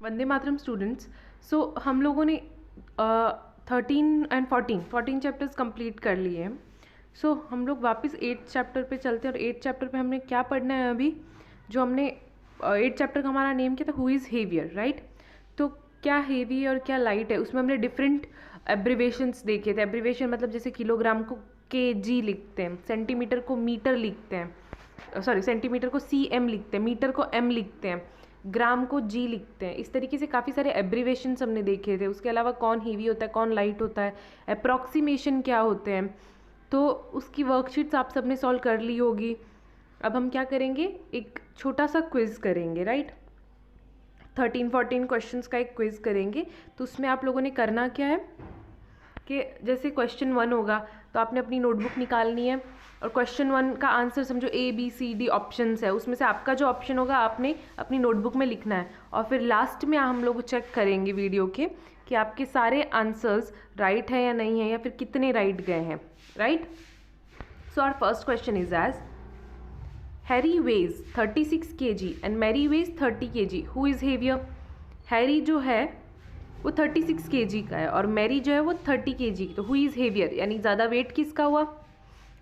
Vande Mataram students. सो हम लोगों ने 13 एंड 14 चैप्टर्स कंप्लीट कर लिए हैं। सो हम लोग वापस 8th चैप्टर पे चलते हैं और 8th चैप्टर पे हमने क्या पढ़ना है अभी, जो हमने 8th चैप्टर का हमारा नेम क्या था, हु इज़ हेवियर, राइट। तो क्या हेवी और क्या लाइट है, उसमें हमने डिफरेंट एब्रीवेशंस देखे थे। एब्रीवेशन मतलब जैसे किलोग्राम को kg लिखते हैं, सेंटीमीटर को मीटर लिखते हैं, सॉरी सेंटीमीटर को cm लिखते हैं, मीटर को m लिखते हैं, ग्राम को g लिखते हैं। इस तरीके से काफ़ी सारे एब्रीवेशंस हमने देखे थे। उसके अलावा कौन हेवी होता है, कौन लाइट होता है, अप्रॉक्सीमेशन क्या होते हैं, तो उसकी वर्कशीट्स आप सबने सॉल्व कर ली होगी। अब हम क्या करेंगे, एक छोटा सा क्विज़ करेंगे, राइट। 13-14 क्वेश्चंस का एक क्विज़ करेंगे। तो उसमें आप लोगों ने करना क्या है कि जैसे क्वेश्चन 1 होगा तो आपने अपनी नोटबुक निकालनी है और क्वेश्चन 1 का आंसर समझो ABCD ऑप्शंस है, उसमें से आपका जो ऑप्शन होगा आपने अपनी नोटबुक में लिखना है। और फिर लास्ट में हम लोग चेक करेंगे वीडियो के कि आपके सारे आंसर्स राइट है या नहीं है, या फिर कितने राइट गए हैं, right. So our first question is as Harry weighs 36 kg and Mary weighs 30 kg, who is heavier. Harry जो है वो 36 kg का है और मैरी जो है वो 30 kg, तो हु इज़ हेवियर यानी ज़्यादा वेट किसका हुआ।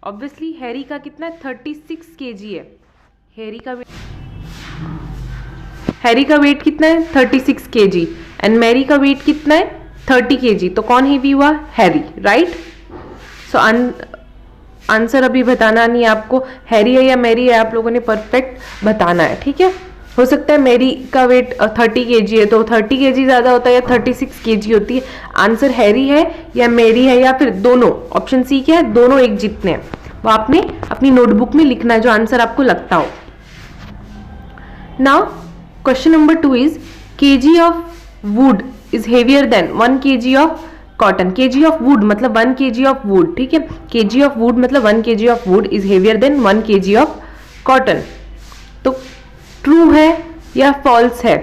ऑब्वियसली हैरी का कितना है, 36 kg है। हैरी का वेट कितना है, 36 kg एंड मैरी का वेट कितना है, 30 kg। तो कौन हेवी हुआ, हैरी, राइट। सो आंसर अभी बताना नहीं है आपको, हैरी है या मैरी है, आप लोगों ने परफेक्ट बताना है, ठीक है। हो सकता है मैरी का वेट 30 kg है तो 30 kg ज़्यादा होता है या 36 kg होती है। आंसर हैरी है या मैरी है या फिर दोनों, ऑप्शन सी क्या है, दोनों एक जितने हैं, वो आपने अपनी नोटबुक में लिखना है जो आंसर आपको लगता हो। Now question number 2 is kg of wood is heavier than 1 kg of cotton. kg of wood मतलब 1 kg ऑफ वुड, ठीक है। kg ऑफ वुड मतलब 1 kg of wood is heavier than 1 kg of cotton. तो true है या false है,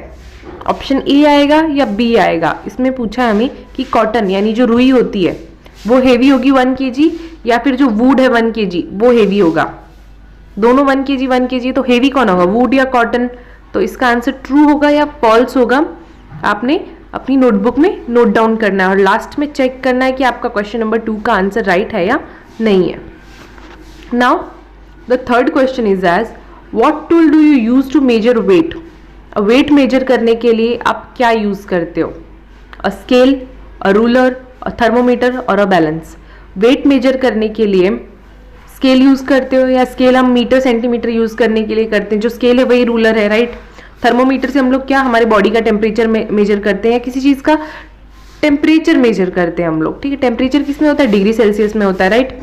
option A आएगा या बी आएगा। इसमें पूछा है हमें कि कॉटन यानी जो रुई होती है वो हेवी होगी 1 kg, या फिर जो वुड है 1 kg वो हेवी होगा। दोनों 1 kg, तो हेवी कौन होगा, वुड या कॉटन। तो इसका आंसर ट्रू होगा या फॉल्स होगा, आपने अपनी नोटबुक में नोट डाउन करना है और लास्ट में चेक करना है कि आपका क्वेश्चन नंबर 2 का आंसर राइट है या नहीं है। Now the third question is as what tool do you use to measure weight. Weight measure करने के लिए आप क्या यूज करते हो, a scale, a ruler, a thermometer और अ बैलेंस। वेट मेजर करने के लिए स्केल यूज करते हो, या स्केल हम मीटर सेंटीमीटर यूज करने के लिए करते हैं, जो स्केल है वही रूलर है, राइट। थर्मोमीटर से हम लोग क्या हमारे बॉडी का टेम्परेचर मेजर करते हैं, या किसी चीज का टेम्परेचर मेजर करते हैं हम लोग, ठीक है। टेम्परेचर किस में होता है, डिग्री सेल्सियस में होता है, राइट।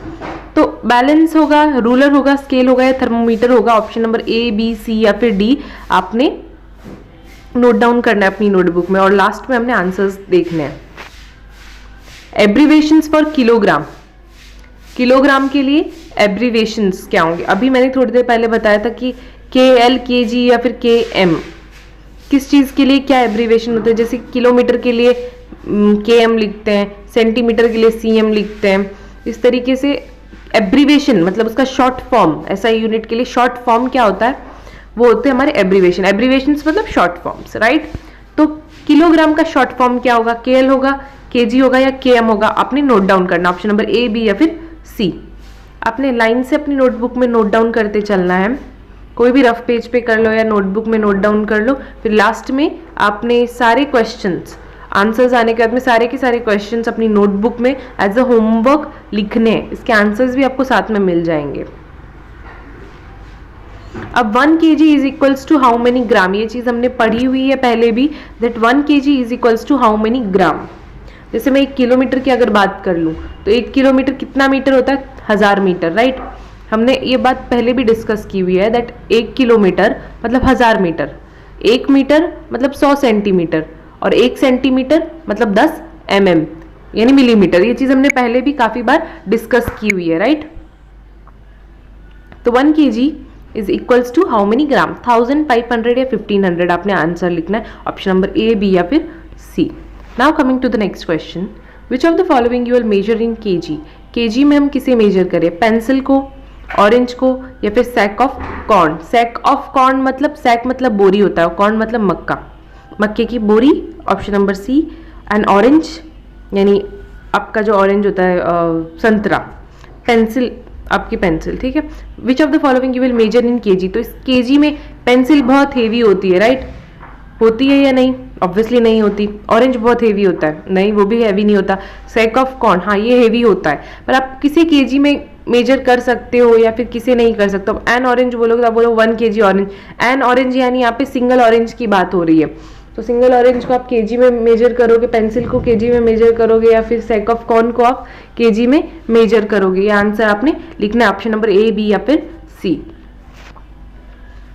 तो बैलेंस होगा, रूलर होगा, स्केल होगा या थर्मोमीटर होगा। Option number A, B, C या फिर D आपने नोट डाउन करना है अपनी नोटबुक में और लास्ट में हमने आंसर्स देखने हैं। एब्रीवेशंस फॉर किलोग्राम, किलोग्राम के लिए एब्रीवेशंस क्या होंगे। अभी मैंने थोड़ी देर पहले बताया था कि KL, KG या फिर KM, किस चीज़ के लिए क्या एब्रीवेशन होते हैं। जैसे किलोमीटर के लिए KM लिखते हैं, सेंटीमीटर के लिए CM लिखते हैं। इस तरीके से एब्रीवेशन मतलब उसका शॉर्ट फॉर्म, ऐसा यूनिट के लिए शॉर्ट फॉर्म क्या होता है, वो होते हैं हमारे एब्रीवेशन। एब्रीवेशंस मतलब शॉर्ट फॉर्म्स, राइट। तो किलोग्राम का शॉर्ट फॉर्म क्या होगा, KL होगा, KG होगा या KM होगा, आपने नोट डाउन करना। ऑप्शन नंबर A, B या फिर C। आपने लाइन से अपनी नोटबुक में नोट डाउन करते चलना है, कोई भी रफ पेज पे कर लो या नोटबुक में नोट डाउन कर लो। फिर लास्ट में आपने सारे क्वेश्चंस आंसर्स आने के बाद में सारे के सारे क्वेश्चंस अपनी नोटबुक में एज अ होमवर्क लिखने हैं। इसके आंसर्स भी आपको साथ में मिल जाएंगे। अब 1 kg is equals to how many gram, ये चीज़ हमने पढ़ी हुई है पहले भी, that 1 kg is equals to how many gram. जैसे मैं 1 किलोमीटर की अगर बात कर लूँ तो 1 किलोमीटर कितना मीटर होता है, 1000 मीटर, राइट। हमने ये बात पहले भी डिस्कस की हुई है दैट 1 किलोमीटर मतलब 1000 मीटर, 1 मीटर मतलब 100 सेंटीमीटर और 1 सेंटीमीटर मतलब 10 mm यानी मिलीमीटर। ये चीज़ हमने पहले भी काफ़ी बार डिस्कस की हुई है, राइट। तो 1 kg is equals to how many gram, 1500 या 1500 आपने आंसर लिखना है। ऑप्शन नंबर A, B या फिर C। Now coming to the next question, which of the following you will measure in kg। kg में हम किसे मेजर करें, पेंसिल को, ऑरेंज को या फिर sack of corn. Sack of corn मतलब सैक मतलब बोरी होता है, कॉर्न मतलब मक्का। मक्के की बोरी, option number C. An orange यानी आपका जो ऑरेंज होता है संतरा। पेंसिल, आपकी पेंसिल, ठीक है। विच of the following you will measure in KG, तो इस केजी में पेंसिल बहुत हेवी होती है, राइट? होती है या नहीं? ऑब्वियसली नहीं होती। ऑरेंज बहुत हेवी होता है, नहीं वो भी हेवी नहीं होता। सैक ऑफ कॉर्न, हाँ ये हेवी होता है, पर आप किसी केजी में मेजर कर सकते हो या फिर किसे नहीं कर सकते हो। एन ऑरेंज बोलोगे तो आप बोलो 1 kg ऑरेंज। एन ऑरेंज यानी यहाँ पे सिंगल ऑरेंज की बात हो रही है, तो सिंगल ऑरेंज को आप केजी में मेजर करोगे, पेंसिल को केजी में मेजर करोगे, या फिर सैक ऑफ कॉर्न को आप केजी में मेजर करोगे। ये आंसर आपने लिखना है ऑप्शन नंबर ए, बी या फिर सी।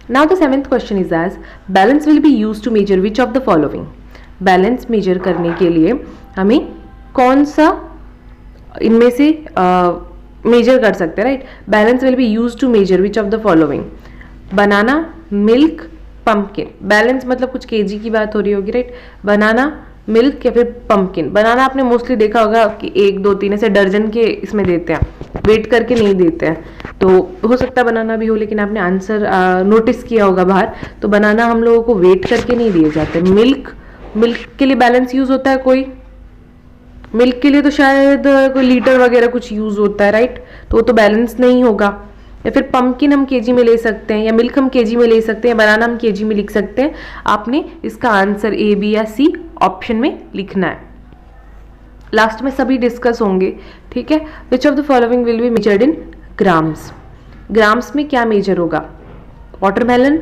Now the seventh question is as balance will be used to measure which of the following। Balance measure करने के लिए हमें कौन सा इनमें से मेजर कर सकते हैं, right? Balance will be use to measure which of the following. Banana, milk, pumpkin. Balance मतलब कुछ केजी की बात हो रही होगी, राइट? बनाना, मिल्क या फिर पंपकिन। बनाना आपने मोस्टली देखा होगा कि 1 2 3 ऐसे दर्जन के इसमें देते हैं, वेट करके नहीं देते हैं, तो हो सकता है बनाना भी हो, लेकिन आपने आंसर नोटिस किया होगा बाहर, तो बनाना हम लोगों को वेट करके नहीं दिए जाते। मिल्क, मिल्क के लिए बैलेंस यूज होता है कोई? मिल्क के लिए तो शायद कोई लीटर वगैरह कुछ यूज होता है, राइट? तो वो तो बैलेंस नहीं होगा। या फिर पंपकिन हम केजी में ले सकते हैं, या मिल्क हम केजी में ले सकते हैं, बनाना हम केजी में लिख सकते हैं। आपने इसका आंसर ए, बी या सी ऑप्शन में लिखना है। लास्ट में सभी डिस्कस होंगे, ठीक है। विच of the following will be measured in grams. Grams में क्या मेजर होगा? Watermelon,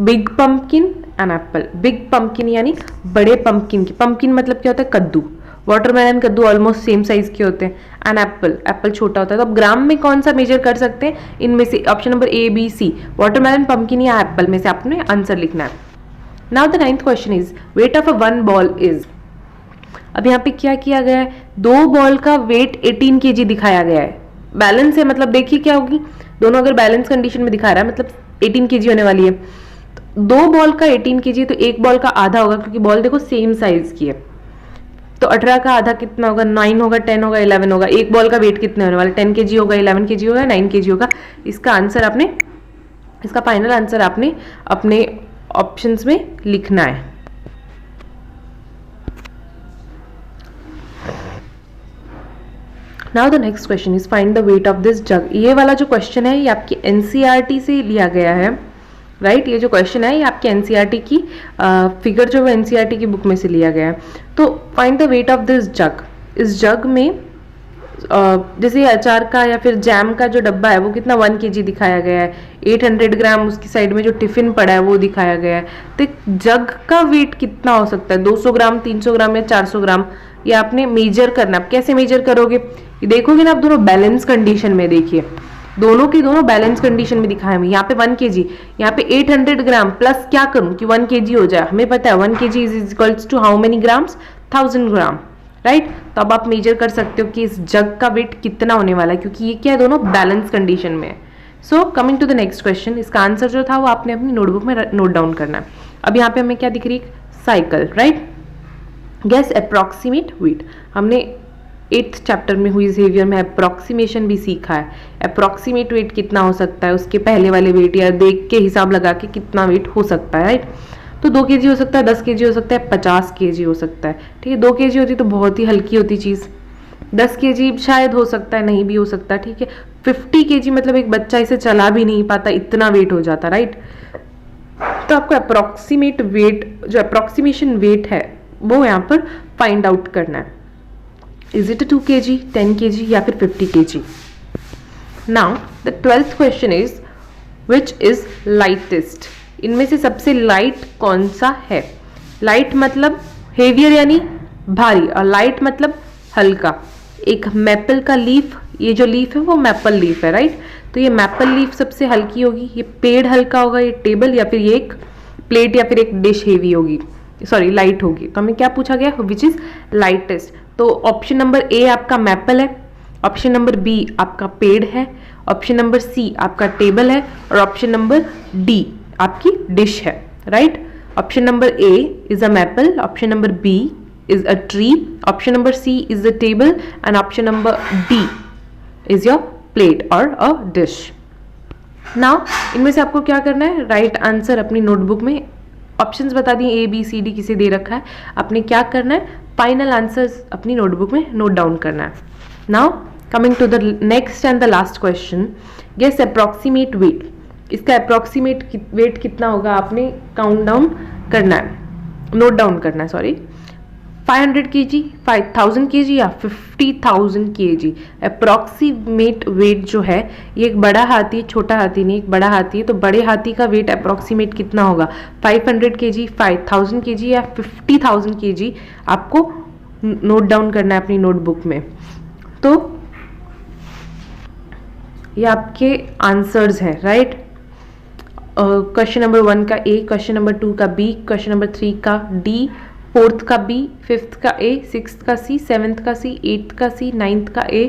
big pumpkin and Apple. Big pumpkin यानी बड़े पंपकिन की, पंपकिन मतलब क्या होता है? कद्दू। वाटरमेलन, कद्दू ऑलमोस्ट सेम साइज के होते हैं। एंड एप्पल, एप्पल छोटा होता है। तो अब ग्राम में कौन सा मेजर कर सकते हैं? इनमें से option number A, B, C, watermelon, pumpkin या एप्पल में से आपने आंसर लिखना है। Now the 9th question is weight of a 1 ball is. अब यहाँ पे क्या किया गया है? 2 बॉल का वेट 18 kg दिखाया गया है। बैलेंस है, मतलब देखिए क्या होगी, दोनों अगर बैलेंस कंडीशन में दिखा रहा है मतलब 18 kg होने वाली है। 2 बॉल का 18 kg, तो एक बॉल का आधा होगा, क्योंकि बॉल देखो सेम साइज की है। तो 18 का आधा कितना होगा? 9 होगा, 10 होगा, 11 होगा। एक बॉल का वेट कितने होने वाला? 10 kg होगा, 11 kg होगा, 9 kg होगा। इसका आंसर आपने, इसका फाइनल आंसर आपने अपने ऑप्शंस में लिखना है। Now the next question is find the weight of this जग। ये वाला जो क्वेश्चन है ये आपकी एनसीईआरटी से लिया गया है, राइट? ये जो क्वेश्चन है ये आपके एनसीईआरटी की फिगर जो है एनसीईआरटी की बुक में से लिया गया है। तो find the weight of this जग। इस जग में जैसे अचार का या फिर जैम का जो डब्बा है वो कितना 1 kg दिखाया गया है। 800 ग्राम उसकी साइड में जो टिफिन पड़ा है वो दिखाया गया है। तो जग का वेट कितना हो सकता है? 200 ग्राम, 300 ग्राम या 400 ग्राम? ये आपने मेजर करना। आप कैसे मेजर करोगे? ये देखोगे ना आप दोनों बैलेंस कंडीशन में, देखिए दोनों के दोनों बैलेंस कंडीशन में दिखाया है। यहाँ पे 1 kg, यहाँ पे 800 ग्राम प्लस क्या करूं कि 1 kg हो जाए। हमें पता है 1 kg is equals to how many grams? 1000 gram, right? तो अब आप मेजर कर सकते हो कि इस जग का वेट कितना होने वाला है, क्योंकि ये क्या है, दोनों बैलेंस कंडीशन में है। So coming to the next question, इसका आंसर जो था वो आपने अपनी नोटबुक में नोट डाउन करना है। अब यहाँ पे हमें क्या दिख रही है? Cycle, right? Guess approximate weight. हमने 8th चैप्टर में हुई बिहेवियर में अप्रॉक्सीमेशन भी सीखा है। अप्रॉक्सीमेट वेट कितना हो सकता है, उसके पहले वाले वेट या देख के हिसाब लगा के कितना वेट हो सकता है, राइट? तो 2 kg हो सकता है, 10 kg हो सकता है, 50 kg हो सकता है, ठीक है? 2 kg होती तो बहुत ही हल्की होती चीज़। 10 kg शायद हो सकता है, नहीं भी हो सकता, ठीक है? 50 kg मतलब एक बच्चा इसे चला भी नहीं पाता, इतना वेट हो जाता, राइट? तो आपको अप्रॉक्सीमेट वेट, जो अप्रॉक्सीमेशन वेट है वो यहाँ पर फाइंड आउट करना है। इज इट 2 kg, 10 kg या फिर 50 kg? Now the 12th question is which is lightest. इनमें से सबसे लाइट कौन सा है? लाइट मतलब हेवियर यानी भारी, और लाइट मतलब हल्का। एक मैपल का लीफ, ये जो लीफ है वो मैपल लीफ है, राइट? तो ये मैपल लीफ सबसे हल्की होगी, ये पेड़ हल्का होगा, ये टेबल या फिर ये एक प्लेट या फिर एक डिश हेवी होगी, सॉरी लाइट होगी। तो हमें क्या पूछा गया? Which is lightest. तो ऑप्शन नंबर ए आपका मैपल है, ऑप्शन नंबर बी आपका पेड़ है, ऑप्शन नंबर सी आपका टेबल है, और ऑप्शन नंबर डी आपकी डिश है, right? Option number A is a maple, option number B is a tree, option number C is a table, and option number D is your plate और a dish. Now इनमें से आपको क्या करना है? Right answer अपनी notebook में options बता दिए ABCD किसे दे रखा है, आपने क्या करना है, फाइनल आंसर्स अपनी नोटबुक में नोट डाउन करना है। Now coming to the next and the last question, guess approximate weight. इसका अप्रॉक्सीमेट वेट कितना होगा आपने काउंट डाउन करना है, नोट डाउन करना है, सॉरी। 500 kg, 5000 kg या 50,000 kg। अप्रॉक्सीमेट वेट जो है, ये एक बड़ा हाथी है, छोटा हाथी नहीं, एक बड़ा हाथी है, तो बड़े हाथी का वेट अप्रॉक्सीमेट कितना होगा, 500 kg, 5000 kg या 50,000 kg आपको नोट डाउन करना है अपनी नोटबुक में। तो ये आपके आंसर्स हैं, राइट। क्वेश्चन नंबर 1 का A, क्वेश्चन नंबर 2 का B, क्वेश्चन नंबर 3 का D, 4th का B, 5th का A, 6th का C, 7th का C, 8th का C, 9th का A,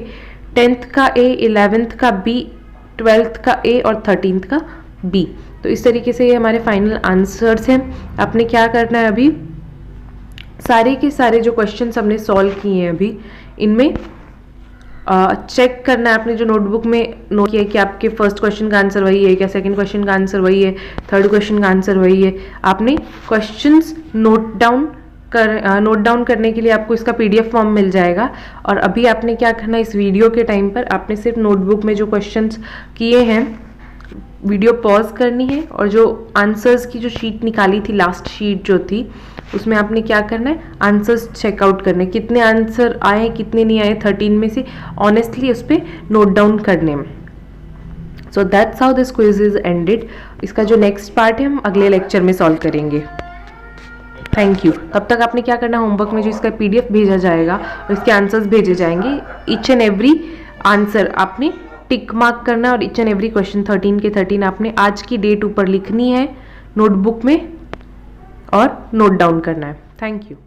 10th का A, 11th का B, 12th का A और 13th का B। तो इस तरीके से ये हमारे फाइनल आंसर्स हैं। आपने क्या करना है, अभी सारे के सारे जो क्वेश्चंस हमने सॉल्व किए हैं अभी, इनमें चेक करना है आपने जो नोटबुक में नोट किया है कि आपके फर्स्ट क्वेश्चन का आंसर वही है क्या, सेकंड क्वेश्चन का आंसर वही है, थर्ड क्वेश्चन का आंसर वही है। आपने क्वेश्चंस नोट डाउन करने के लिए आपको इसका PDF फॉर्म मिल जाएगा। और अभी आपने क्या करना है, इस वीडियो के टाइम पर आपने सिर्फ नोटबुक में जो क्वेश्चंस किए हैं वीडियो पॉज करनी है, और जो आंसर्स की जो शीट निकाली थी, लास्ट शीट जो थी, उसमें आपने क्या करना है, आंसर्स चेकआउट करने, कितने आंसर आए कितने नहीं आए 13 में से, ऑनेस्टली उस पर नोट डाउन करने में। So that's how this quiz is ended. इसका जो नेक्स्ट पार्ट है हम अगले लेक्चर में सॉल्व करेंगे। Thank you. तब तक आपने क्या करना, होमवर्क में जो इसका PDF भेजा जाएगा और इसके आंसर्स भेजे जाएंगे, ईच एंड एवरी आंसर आपने टिक मार्क करना है और ईच एंड एवरी क्वेश्चन 13 के 13 आपने आज की डेट ऊपर लिखनी है नोटबुक में और नोट डाउन करना है। Thank you.